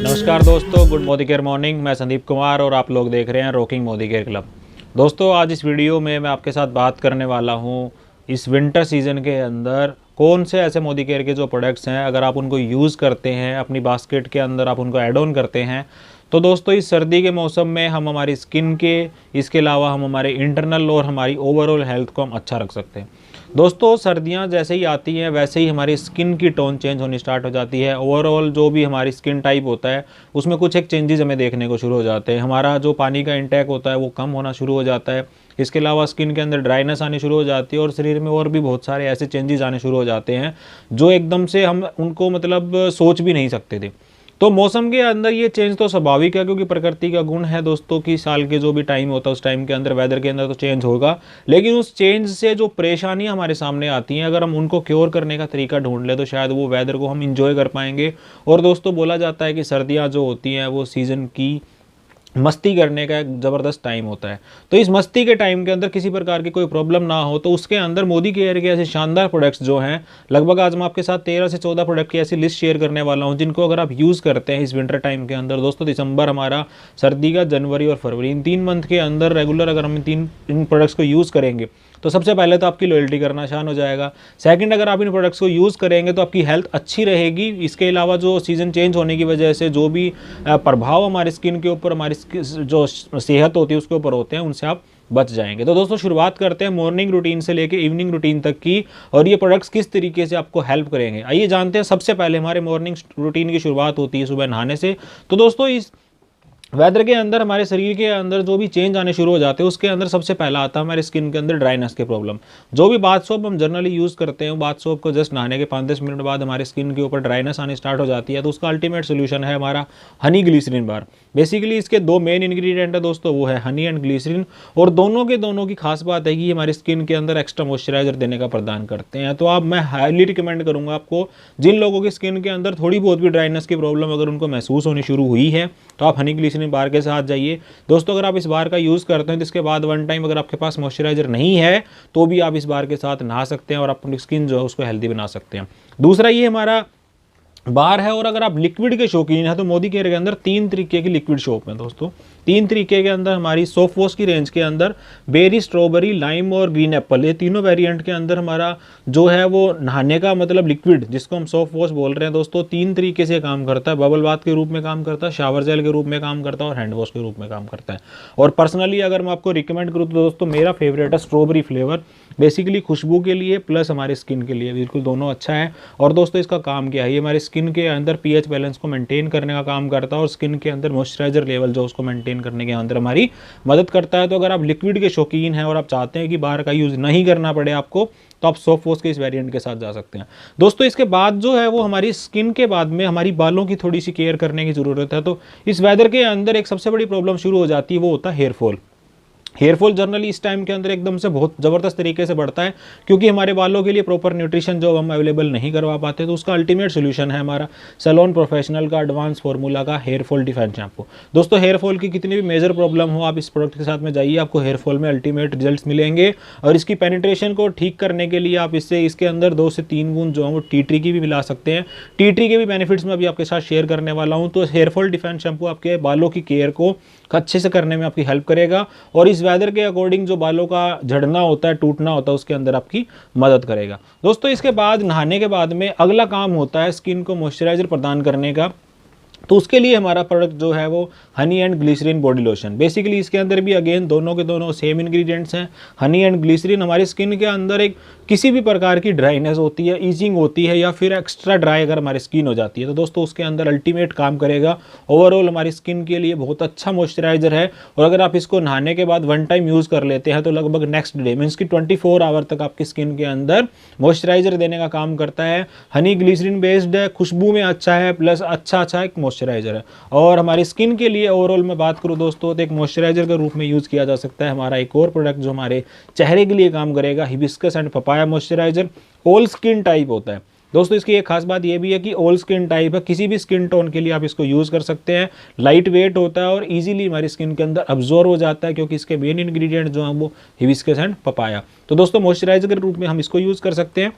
नमस्कार दोस्तों, good Modi care morning. मैं संदीप कुमार और आप लोग देख रहे हैं रॉकिंग मोदी केयर क्लब। दोस्तों, आज इस वीडियो में मैं आपके साथ बात करने वाला हूं इस विंटर सीज़न के अंदर कौन से ऐसे मोदी केयर के जो प्रोडक्ट्स हैं, अगर आप उनको यूज़ करते हैं, अपनी बास्केट के अंदर आप उनको ऐड ऑन करते हैं, तो दोस्तों इस सर्दी के मौसम में हम हमारी स्किन के, इसके अलावा हम हमारे इंटरनल और हमारी ओवरऑल हेल्थ को हम अच्छा रख सकते हैं। दोस्तों, सर्दियां जैसे ही आती हैं वैसे ही हमारी स्किन की टोन चेंज होनी स्टार्ट हो जाती है। ओवरऑल जो भी हमारी स्किन टाइप होता है उसमें कुछ एक चेंजेस हमें देखने को शुरू हो जाते हैं। हमारा जो पानी का इंटेक होता है वो कम होना शुरू हो जाता है। इसके अलावा स्किन के अंदर ड्राइनेस आनी शुरू हो जाती है और शरीर में और भी बहुत सारे ऐसे चेंजेस आने शुरू हो जाते हैं जो एकदम से हम उनको सोच भी नहीं सकते थे। तो मौसम के अंदर ये चेंज तो स्वाभाविक है, क्योंकि प्रकृति का गुण है दोस्तों कि साल के जो भी टाइम होता है उस टाइम के अंदर वेदर के अंदर तो चेंज होगा। लेकिन उस चेंज से जो परेशानियां हमारे सामने आती हैं, अगर हम उनको क्योर करने का तरीका ढूंढ ले तो शायद वो वेदर को हम इंजॉय कर पाएंगे। और दोस्तों, बोला जाता है कि सर्दियाँ जो होती हैं वो सीज़न की मस्ती करने का एक ज़बरदस्त टाइम होता है। तो इस मस्ती के टाइम के अंदर किसी प्रकार की कोई प्रॉब्लम ना हो, तो उसके अंदर मोदी केयर के ऐसे शानदार प्रोडक्ट्स जो हैं, लगभग आज मैं आपके साथ 13 से 14 प्रोडक्ट की ऐसी लिस्ट शेयर करने वाला हूं जिनको अगर आप यूज़ करते हैं इस विंटर टाइम के अंदर, दोस्तों दिसंबर हमारा सर्दी का, जनवरी और फरवरी, इन 3 मंथ के अंदर रेगुलर अगर हम इन प्रोडक्ट्स को यूज़ करेंगे तो सबसे पहले तो आपकी लॉयल्टी करना आसान हो जाएगा। सेकंड, अगर आप इन प्रोडक्ट्स को यूज़ करेंगे तो आपकी हेल्थ अच्छी रहेगी। इसके अलावा जो सीज़न चेंज होने की वजह से जो भी प्रभाव हमारी स्किन के ऊपर, हमारी जो सेहत होती है उसके ऊपर होते हैं, उनसे आप बच जाएंगे। तो दोस्तों, शुरुआत करते हैं मॉर्निंग रूटीन से लेके इवनिंग रूटीन तक की, और ये प्रोडक्ट्स किस तरीके से आपको हेल्प करेंगे आइए जानते हैं। सबसे पहले हमारे मॉर्निंग रूटीन की शुरुआत होती है सुबह नहाने से। तो दोस्तों, इस वेदर के अंदर हमारे शरीर के अंदर जो भी चेंज आने शुरू हो जाते हैं उसके अंदर सबसे पहला आता है हमारे स्किन के अंदर ड्राइनेस के प्रॉब्लम। जो भी बाथ सोप हम जनरली यूज़ करते हैं, बाथ सोप को जस्ट नहाने के 5-10 मिनट बाद हमारे स्किन के ऊपर ड्राइनेस आनी स्टार्ट हो जाती है, तो उसका अल्टीमेट सोल्यूशन है हमारा हनी ग्लिसरीन बार। बेसिकली इसके 2 मेन इंग्रेडिएंट है दोस्तों, वो है हनी एंड ग्लिसरीन। और दोनों की खास बात है कि हमारी स्किन के अंदर एक्स्ट्रा मॉइस्चराइजर देने का प्रदान करते हैं। तो मैं हाईली रिकमेंड करूँगा आपको, जिन लोगों की स्किन के अंदर थोड़ी बहुत भी ड्राइनेस की प्रॉब्लम अगर उनको महसूस होनी शुरू हुई है, तो आप हनी ग्लिसरीन बार के साथ जाइए। दोस्तों, अगर आप इस बार का यूज़ करते हैं तो इसके बाद 1 टाइम अगर आपके पास मॉइस्चराइजर नहीं है तो भी आप इस बार के साथ नहा सकते हैं और अपनी स्किन जो है उसको हेल्दी बना सकते हैं। दूसरा, ये हमारा बार है। और अगर आप लिक्विड के शौकीन हैं तो मोदी केयर के अंदर 3 तरीके की लिक्विड सोप है दोस्तों। 3 तरीके के अंदर हमारी सोप वॉश की रेंज के अंदर बेरी, स्ट्रॉबेरी, लाइम और ग्रीन एप्पल, ये तीनों वेरिएंट के अंदर हमारा जो है वो नहाने का लिक्विड, जिसको हम सोप वॉश बोल रहे हैं दोस्तों, 3 तरीके से काम करता है। बबल बाथ के रूप में काम करता है, शावर जेल के रूप में काम करता है और हैंड वॉश के रूप में काम करता है। और पर्सनली अगर मैं आपको रिकमेंड करूँ तो दोस्तों, मेरा फेवरेट है स्ट्रॉबेरी फ्लेवर। बेसिकली खुशबू के लिए प्लस हमारी स्किन के लिए बिल्कुल दोनों अच्छा है। और दोस्तों, इसका काम क्या है, ये हमारी स्किन के अंदर पीएच बैलेंस को मेंटेन करने का काम करता है और स्किन के अंदर मॉइस्चराइजर लेवल जो उसको मेंटेन करने के अंदर हमारी मदद करता है। तो अगर आप लिक्विड के शौकीन हैं और आप चाहते हैं कि बाहर का यूज़ नहीं करना पड़े आपको, तो आप सोप वॉश के इस वेरिएंट के साथ जा सकते हैं। दोस्तों, इसके बाद जो है वो हमारी स्किन के बाद में हमारी बालों की थोड़ी सी केयर करने की ज़रूरत है। तो इस वेदर के अंदर एक सबसे बड़ी प्रॉब्लम शुरू हो जाती है, वो होता है हेयरफॉल। हेयरफॉल जनरली इस टाइम के अंदर एकदम से बहुत ज़बरदस्त तरीके से बढ़ता है, क्योंकि हमारे बालों के लिए प्रॉपर न्यूट्रिशन जो हम अवेलेबल नहीं करवा पाते। तो उसका अल्टीमेट सोल्यूशन है हमारा सैलून प्रोफेशनल का एडवांस फार्मूला का हेयरफॉल डिफेंस शैम्पू। दोस्तों, हेयरफॉल की कितनी भी मेजर प्रॉब्लम हो, आप इस प्रोडक्ट के साथ में जाइए, आपको हेयरफॉल में अल्टीमेट रिजल्ट्स मिलेंगे। और इसकी पेनिट्रेशन को ठीक करने के लिए आप इसके अंदर 2 से 3 बूंद जो है वो टी ट्री की भी मिला सकते हैं। टी ट्री के भी बेनिफिट्स मैं अभी आपके साथ शेयर करने वाला हूँ। तो हेयरफॉल डिफेंस शैम्पू आपके बालों की केयर को अच्छे से करने में आपकी हेल्प करेगा और इस वेदर के अकॉर्डिंग जो बालों का झड़ना होता है, टूटना होता है, उसके अंदर आपकी मदद करेगा। दोस्तों, इसके बाद नहाने के बाद में अगला काम होता है स्किन को मॉइस्चराइजर प्रदान करने का। तो उसके लिए हमारा प्रोडक्ट जो है वो honey and glycerin body lotion. Basically इसके अंदर भी अगेन दोनों के दोनों सेम इंग्रेडिएंट्स हैं। हनी एंड ग्लिसरीन हमारी स्किन के अंदर एक किसी भी प्रकार की ड्राइनेस होती है, ईजिंग होती है या फिर एक्स्ट्रा ड्राई अगर हमारी स्किन हो जाती है, तो दोस्तों उसके अंदर अल्टीमेट काम करेगा। ओवरऑल हमारी स्किन के लिए बहुत अच्छा मॉइस्चराइजर है। और अगर आप इसको नहाने के बाद 1 टाइम यूज़ कर लेते हैं तो लगभग नेक्स्ट डे मीन्स की 24 आवर तक आपकी स्किन के अंदर मॉइस्चराइजर देने का काम करता है। हनी ग्लिसरीन बेस्ड है, खुशबू में अच्छा है, प्लस अच्छा एक मॉइस्चराइजर है। और हमारी स्किन के लिए ओवरऑल मैं बात करूँ दोस्तों, तो एक मॉइस्चराइजर के रूप में यूज़ किया जा सकता है हमारा एक और प्रोडक्ट जो हमारे चेहरे के लिए काम करेगा, hibiscus and papaya moisturiser. All skin type होता है दोस्तों। इसकी एक खास बात यह भी है कि ऑल स्किन टाइप है, किसी भी स्किन टोन के लिए आप इसको यूज़ कर सकते हैं। लाइट वेट होता है और इजीली हमारी स्किन के अंदर अब्जॉर्ब हो जाता है, क्योंकि इसके मेन इंग्रेडिएंट जो हैं वो हिबिस्कस एंड पपाया। तो दोस्तों मॉइस्चराइजर के रूप में हम इसको यूज़ कर सकते हैं।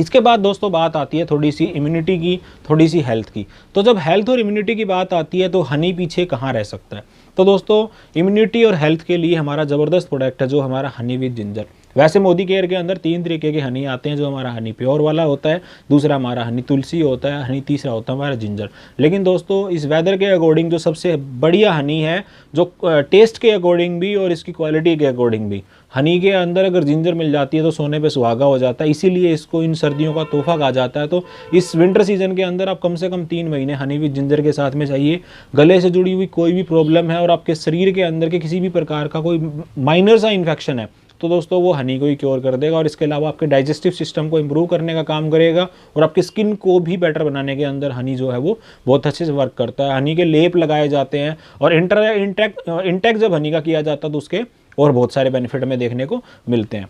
इसके बाद दोस्तों बात आती है थोड़ी सी इम्यूनिटी की, थोड़ी सी हेल्थ की। तो जब हेल्थ और इम्यूनिटी की बात आती है तो हनी पीछे कहाँ रह सकता है। तो दोस्तों इम्यूनिटी और हेल्थ के लिए हमारा ज़बरदस्त प्रोडक्ट है जो हमारा हनी विद जिंजर। वैसे मोदी केयर के अंदर 3 तरीके के हनी आते हैं, जो हमारा हनी प्योर वाला होता है, दूसरा हमारा हनी तुलसी होता है, हनी तीसरा होता है हमारा जिंजर। लेकिन दोस्तों इस वेदर के अकॉर्डिंग जो सबसे बढ़िया हनी है, जो टेस्ट के अकॉर्डिंग भी और इसकी क्वालिटी के अकॉर्डिंग भी, हनी के अंदर अगर जिंजर मिल जाती है तो सोने पे सुहागा हो जाता है। इसीलिए इसको इन सर्दियों का तोहफा कहा जाता है। तो इस विंटर सीजन के अंदर आप कम से कम 3 महीने हनी विद जिंजर के साथ में चाहिए। गले से जुड़ी हुई कोई भी प्रॉब्लम है और आपके शरीर के अंदर के किसी भी प्रकार का कोई माइनर सा इन्फेक्शन है तो दोस्तों वो हनी को ही क्योर कर देगा। और इसके अलावा आपके डाइजेस्टिव सिस्टम को इंप्रूव करने का काम करेगा और आपकी स्किन को भी बेटर बनाने के अंदर हनी जो है वो बहुत अच्छे से वर्क करता है। हनी के लेप लगाए जाते हैं और इंटेक जब हनी का किया जाता है तो उसके और बहुत सारे बेनिफिट हमें देखने को मिलते हैं।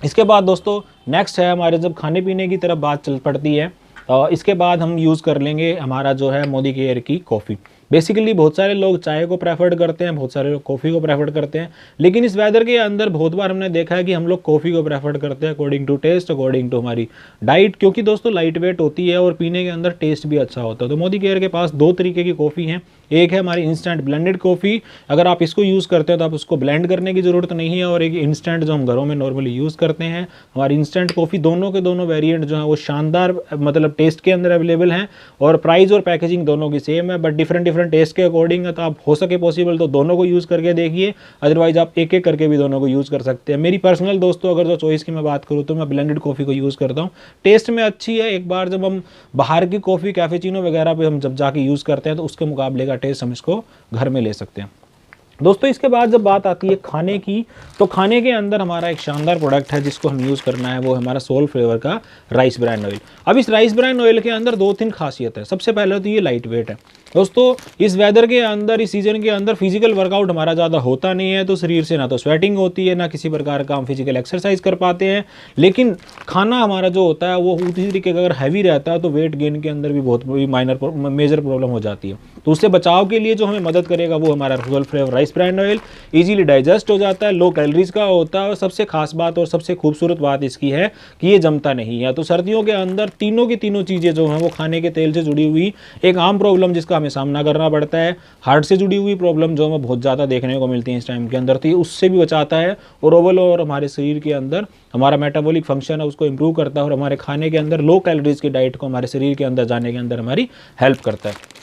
इसके बाद दोस्तों नेक्स्ट है हमारे, जब खाने पीने की तरफ बात चल पड़ती है, इसके बाद हम यूज़ कर लेंगे हमारा जो है मोदी केयर की कॉफ़ी। बेसिकली बहुत सारे लोग चाय को प्रेफर करते हैं, बहुत सारे लोग कॉफ़ी को प्रेफर करते हैं, लेकिन इस वेदर के अंदर बहुत बार हमने देखा है कि हम लोग कॉफ़ी को प्रेफर करते हैं according to taste, according to हमारी डाइट, क्योंकि दोस्तों लाइट वेट होती है और पीने के अंदर टेस्ट भी अच्छा होता है। तो मोदी केयर के पास 2 तरीके की कॉफ़ी हैं। एक है हमारी इंस्टेंट ब्लेंडेड कॉफ़ी, अगर आप इसको यूज़ करते हो तो आप उसको ब्लेंड करने की ज़रूरत नहीं है। और एक इंस्टेंट जो हम घरों में नॉर्मली यूज़ करते हैं, हमारी इंस्टेंट कॉफ़ी, दोनों के दोनों वेरिएंट जो है वो शानदार मतलब टेस्ट के अंदर अवेलेबल हैं और प्राइस और पैकेजिंग दोनों की सेम है, बट डिफरेंट टेस्ट के अकॉर्डिंग है। तो आप हो सके पॉसिबल तो दोनों को यूज़ करके देखिए, अदरवाइज आप एक एक करके भी दोनों को यूज़ कर सकते हैं। मेरी पर्सनल दोस्तों अगर जो चॉइस की मैं बात करूँ तो मैं ब्लेंडेड कॉफ़ी को यूज़ करता हूँ, टेस्ट में अच्छी है। एक बार जब हम बाहर की कॉफ़ी कैफेचिनो वगैरह पे हम जब जाके यूज़ करते हैं तो उसके मुकाबले का टेस्ट हम इसको घर में ले सकते हैं। दोस्तों इसके बाद जब बात आती है खाने की, तो खाने के अंदर हमारा एक शानदार प्रोडक्ट है जिसको हम यूज़ करना है, वो हमारा सोल फ्लेवर का राइस ब्रान ऑयल। अब इस राइस ब्रान ऑयल के अंदर 2-3 खासियत है। सबसे पहले तो ये लाइट वेट है। दोस्तों इस वेदर के अंदर, इस सीजन के अंदर फिजिकल वर्कआउट हमारा ज़्यादा होता नहीं है, तो शरीर से ना तो स्वेटिंग होती है, ना किसी प्रकार का हम फिजिकल एक्सरसाइज कर पाते हैं। लेकिन खाना हमारा जो होता है वो उसी तरीके का अगर हैवी रहता है तो वेट गेन के अंदर भी बहुत मेजर प्रॉब्लम हो जाती है। तो उससे बचाव के लिए जो हमें मदद करेगा वो हमारा सोल flavour rice bran oil. Easily digest हो जाता है, लो कैलोरीज का होता है और सबसे खास बात और सबसे खूबसूरत बात इसकी है कि ये जमता नहीं है। तो सर्दियों के अंदर तीनों की तीनों चीज़ें जो हैं वो खाने के तेल से जुड़ी हुई एक आम प्रॉब्लम जिसका हमें सामना करना पड़ता है, हार्ट से जुड़ी हुई प्रॉब्लम जो हमें बहुत ज़्यादा देखने को मिलती है इस टाइम के अंदर, तो ये उससे भी बचाता है और ओवरऑल और हमारे शरीर के अंदर हमारा मेटाबॉलिक फंक्शन है उसको इंप्रूव करता है और हमारे खाने के अंदर लो कैलोरीज की डाइट को हमारे शरीर के अंदर जाने के अंदर हमारी हेल्प करता है।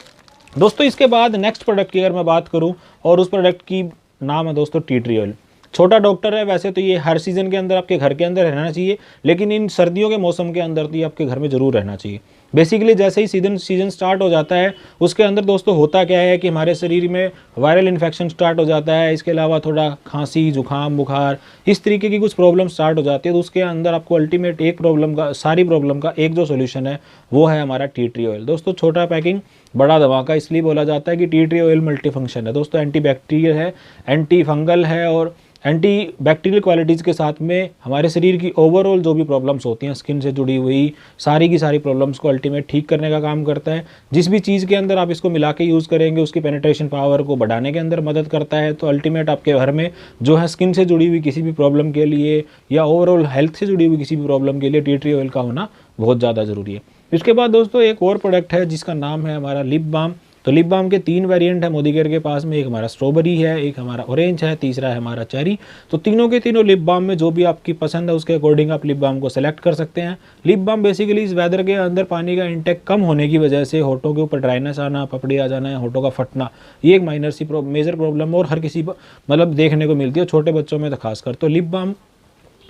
दोस्तों इसके बाद नेक्स्ट प्रोडक्ट की अगर मैं बात करूं, और उस प्रोडक्ट की नाम है दोस्तों टी ट्री ऑयल। छोटा डॉक्टर है, वैसे तो ये हर सीज़न के अंदर आपके घर के अंदर रहना चाहिए, लेकिन इन सर्दियों के मौसम के अंदर तो ये आपके घर में ज़रूर रहना चाहिए। बेसिकली जैसे ही सीज़न स्टार्ट हो जाता है उसके अंदर दोस्तों होता क्या है कि हमारे शरीर में वायरल इन्फेक्शन स्टार्ट हो जाता है। इसके अलावा थोड़ा खांसी, जुकाम, बुखार, इस तरीके की कुछ प्रॉब्लम स्टार्ट हो जाती है। तो उसके अंदर आपको अल्टीमेट एक प्रॉब्लम का, सारी प्रॉब्लम का एक जो सोल्यूशन है वो है हमारा टी ट्री ऑयल। दोस्तों छोटा पैकिंग बड़ा धमाका इसलिए बोला जाता है कि tea tree oil multi function है दोस्तों, एंटी बैक्टीरियल है, एंटी फंगल है और एंटी बैक्टीरियल क्वालिटीज़ के साथ में हमारे शरीर की ओवरऑल जो भी प्रॉब्लम्स होती हैं स्किन से जुड़ी हुई सारी की सारी प्रॉब्लम्स को अल्टीमेट ठीक करने का काम करता है। जिस भी चीज़ के अंदर आप इसको मिला के यूज़ करेंगे उसकी पेनिट्रेशन पावर को बढ़ाने के अंदर मदद करता है। तो अल्टीमेट आपके घर में जो है स्किन से जुड़ी हुई किसी भी प्रॉब्लम के लिए या ओवरऑल हेल्थ से जुड़ी हुई किसी भी प्रॉब्लम के लिए टी ट्री ऑयल का होना बहुत ज़्यादा ज़रूरी है। इसके बाद दोस्तों एक और प्रोडक्ट है जिसका नाम है हमारा लिप बाम। तो लिप बाम के 3 वेरिएंट है मोदी केयर के पास में, एक हमारा स्ट्रॉबेरी है, एक हमारा ऑरेंज है, तीसरा है हमारा चेरी। तो तीनों के तीनों लिप बाम में जो भी आपकी पसंद है उसके अकॉर्डिंग आप लिप बाम को सेलेक्ट कर सकते हैं। लिप बाम बेसिकली इस वेदर के अंदर पानी का इंटेक कम होने की वजह से होठों के ऊपर ड्राइनेस आना, पपड़ी आ जाना, होठों का फटना, ये एक माइनर सी मेजर प्रॉब्लम और हर किसी मतलब देखने को मिलती है, छोटे बच्चों में तो खासकर। तो लिप बाम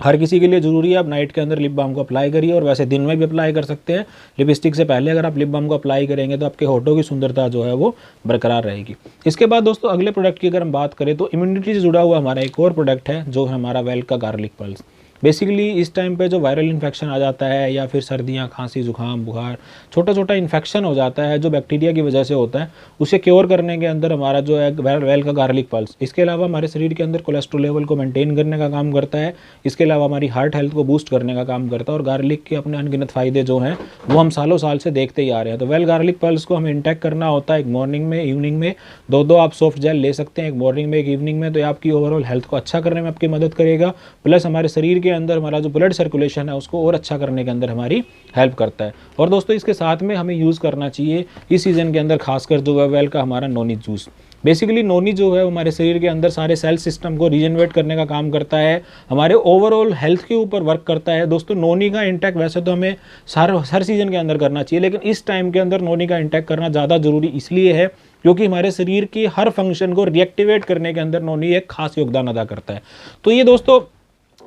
हर किसी के लिए ज़रूरी है। आप नाइट के अंदर लिप बाम को अप्लाई करिए और वैसे दिन में भी अप्लाई कर सकते हैं। लिपस्टिक से पहले अगर आप लिप बाम को अप्लाई करेंगे तो आपके होठों की सुंदरता जो है वो बरकरार रहेगी। इसके बाद दोस्तों अगले प्रोडक्ट की अगर हम बात करें तो इम्यूनिटी से जुड़ा हुआ हमारा एक और प्रोडक्ट है जो है हमारा वेल का गार्लिक पल्स। बेसिकली इस टाइम पे जो वायरल इन्फेक्शन आ जाता है या फिर सर्दियाँ, खांसी, जुकाम, बुखार, छोटा छोटा इन्फेक्शन हो जाता है जो बैक्टीरिया की वजह से होता है, उसे क्योर करने के अंदर हमारा जो है वेल का गार्लिक पल्स, इसके अलावा हमारे शरीर के अंदर कोलेस्ट्रॉल लेवल को मेंटेन करने का काम करता है। इसके अलावा हमारी हार्ट हेल्थ को बूस्ट करने का काम करता है और गार्लिक के अपने अनगिनत फ़ायदे जो हैं वो हम सालों साल से देखते ही आ रहे हैं। तो वेल गार्लिक पल्स को हमें इंटेक करना होता है एक मॉर्निंग में, इवनिंग में, दो आप सॉफ्ट जेल ले सकते हैं, एक मॉर्निंग में एक इवनिंग में। तो ये आपकी ओवरऑल हेल्थ को अच्छा करने में आपकी मदद करेगा, प्लस हमारे शरीर के अंदर हमारा जो ब्लड सर्कुलेशन है उसको और अच्छा करने के अंदर हमारी हेल्प करता है। और दोस्तों इसके साथ में हमें यूज़ करना चाहिए इस सीज़न के अंदर खासकर जो है वेल का हमारा नोनी जूस। बेसिकली नोनी जो है हमारे शरीर के अंदर सारे सेल सिस्टम को रीजनरेट करने का काम करता है, हमारे ओवरऑल हेल्थ के ऊपर वर्क करता है। दोस्तों नोनी का इंटेक वैसे तो हमें हर सीज़न के अंदर करना चाहिए, लेकिन इस टाइम के अंदर नोनी का इंटेक करना ज़्यादा ज़रूरी इसलिए है क्योंकि हमारे शरीर की हर फंक्शन को रिएक्टिवेट करने के अंदर नोनी एक खास योगदान अदा करता है। तो ये दोस्तों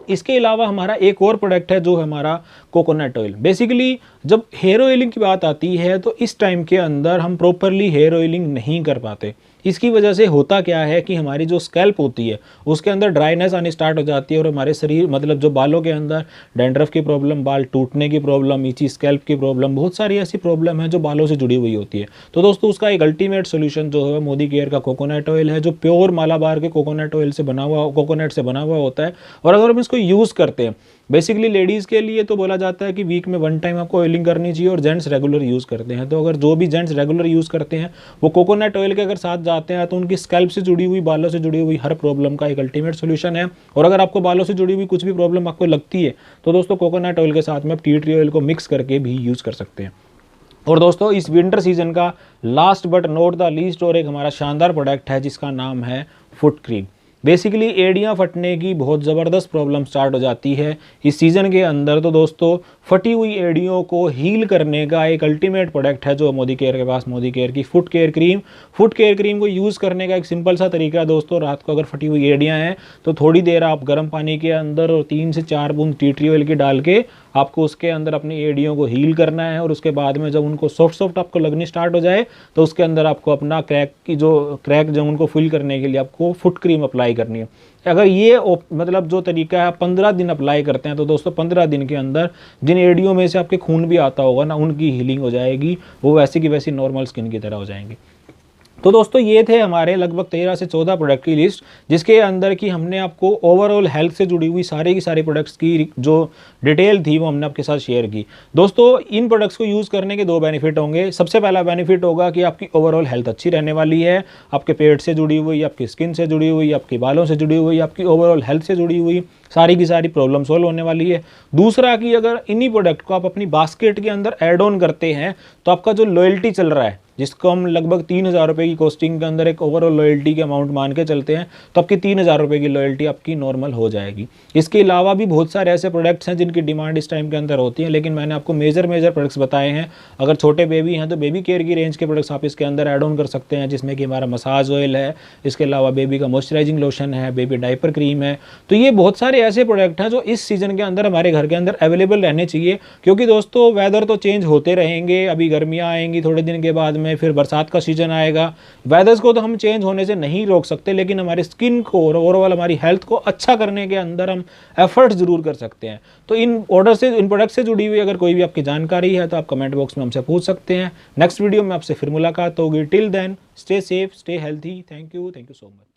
इसके अलावा हमारा एक और प्रोडक्ट है जो हमारा कोकोनट ऑयल। बेसिकली जब हेयर ऑयलिंग की बात आती है तो इस टाइम के अंदर हम प्रॉपरली हेयर ऑयलिंग नहीं कर पाते। इसकी वजह से होता क्या है कि हमारी जो स्कैल्प होती है उसके अंदर ड्राइनेस आनी स्टार्ट हो जाती है और हमारे शरीर मतलब जो बालों के अंदर डैंड्रफ की प्रॉब्लम, बाल टूटने की प्रॉब्लम, ईची स्कैल्प की प्रॉब्लम, बहुत सारी ऐसी प्रॉब्लम है जो बालों से जुड़ी हुई होती है। तो दोस्तों उसका एक अल्टीमेट सोल्यूशन जो है मोदी केयर का कोकोनट ऑयल है, जो प्योर मालाबार के कोकोनट ऑयल से बना हुआ कोकोनट से बना हुआ होता है। और अगर हम इसको यूज़ करते हैं बेसिकली लेडीज़ के लिए तो बोला जाता है कि वीक में 1 टाइम आपको ऑयलिंग करनी चाहिए और जेंट्स रेगुलर यूज़ करते हैं। तो अगर जो भी जेंट्स रेगुलर यूज़ करते हैं वो कोकोनट ऑयल के अगर साथ जाते हैं तो उनकी स्कैल्प से जुड़ी हुई, बालों से जुड़ी हुई हर प्रॉब्लम का एक अल्टीमेट सोल्यूशन है। और अगर आपको बालों से जुड़ी हुई कुछ भी प्रॉब्लम आपको लगती है तो दोस्तों कोकोनट ऑयल के साथ में आप टी ट्री ऑयल को मिक्स करके भी यूज़ कर सकते हैं। और दोस्तों इस विंटर सीजन का last but not the least और एक हमारा शानदार प्रोडक्ट है जिसका नाम है फुट क्रीम। बेसिकली एड़ियाँ फटने की बहुत ज़बरदस्त प्रॉब्लम स्टार्ट हो जाती है इस सीज़न के अंदर। तो दोस्तों फटी हुई एड़ियों को हील करने का एक अल्टीमेट प्रोडक्ट है जो मोदी केयर के पास, मोदी केयर की foot care cream. Foot care cream को यूज़ करने का एक सिंपल सा तरीका है दोस्तों, रात को अगर फटी हुई एड़ियाँ हैं तो थोड़ी देर आप गर्म पानी के अंदर और 3 से 4 बूंद टी ट्री ऑयल की डाल के आपको उसके अंदर अपनी एड़ियों को हील करना है। और उसके बाद में जब उनको सॉफ्ट आपको लगनी स्टार्ट हो जाए तो उसके अंदर आपको अपना क्रैक जो उनको फिल करने के लिए आपको फुट क्रीम अप्लाई करनी है। अगर ये मतलब जो तरीका है 15 दिन अप्लाई करते हैं तो दोस्तों 15 दिन के अंदर जिन एड़ियों में से आपके खून भी आता होगा ना उनकी हीलिंग हो जाएगी, वो वैसी की वैसी नॉर्मल स्किन की तरह हो जाएंगी। तो दोस्तों ये थे हमारे लगभग 13 से 14 प्रोडक्ट की लिस्ट जिसके अंदर की हमने आपको ओवरऑल हेल्थ से जुड़ी हुई सारी की सारी प्रोडक्ट्स की जो डिटेल थी वो हमने आपके साथ शेयर की। दोस्तों इन प्रोडक्ट्स को यूज़ करने के 2 बेनिफिट होंगे। सबसे पहला बेनिफिट होगा कि आपकी ओवरऑल हेल्थ अच्छी रहने वाली है, आपके पेट से जुड़ी हुई, आपकी स्किन से जुड़ी हुई, आपके बालों से जुड़ी हुई, आपकी ओवरऑल हेल्थ से जुड़ी हुई सारी की सारी प्रॉब्लम सॉल्व होने वाली है। दूसरा कि अगर इन्हीं प्रोडक्ट को आप अपनी बास्केट के अंदर ऐड ऑन करते हैं तो आपका जो लॉयल्टी चल रहा है जिसको हम लगभग 3000 रुपये की कॉस्टिंग के अंदर एक ओवरऑल लॉयल्टी के अमाउंट मान के चलते हैं तो आपकी 3000 रुपये की लॉयल्टी आपकी नॉर्मल हो जाएगी। इसके अलावा भी बहुत सारे ऐसे प्रोडक्ट्स हैं जिनकी डिमांड इस टाइम के अंदर होती है, लेकिन मैंने आपको मेजर प्रोडक्ट्स बताए हैं। अगर छोटे बेबी हैं तो बेबी केयर की रेंज के प्रोडक्ट्स आप इसके अंदर ऐड ऑन कर सकते हैं, जिसमें कि हमारा मसाज ऑयल है, इसके अलावा बेबी का मॉइस्चराइजिंग लोशन है, बेबी डायपर क्रीम है। तो ये बहुत सारे ऐसे प्रोडक्ट हैं जो इस सीज़न के अंदर हमारे घर के अंदर अवेलेबल रहने चाहिए, क्योंकि दोस्तों वेदर तो चेंज होते रहेंगे। अभी गर्मियाँ आएंगी थोड़े दिन के बाद में, फिर बरसात का सीजन आएगा। वेदर्स को तो हम चेंज होने से नहीं रोक सकते, लेकिन हमारी स्किन को और ओवरऑल हमारी हेल्थ को अच्छा करने के अंदर हम एफर्ट्स जरूर कर सकते हैं। तो इन प्रोडक्ट से जुड़ी हुई अगर कोई भी आपकी जानकारी है तो आप कमेंट बॉक्स में हमसे पूछ सकते हैं। नेक्स्ट वीडियो में आपसे फिर मुलाकात होगी। Till then stay safe, stay healthy. Thank you so much.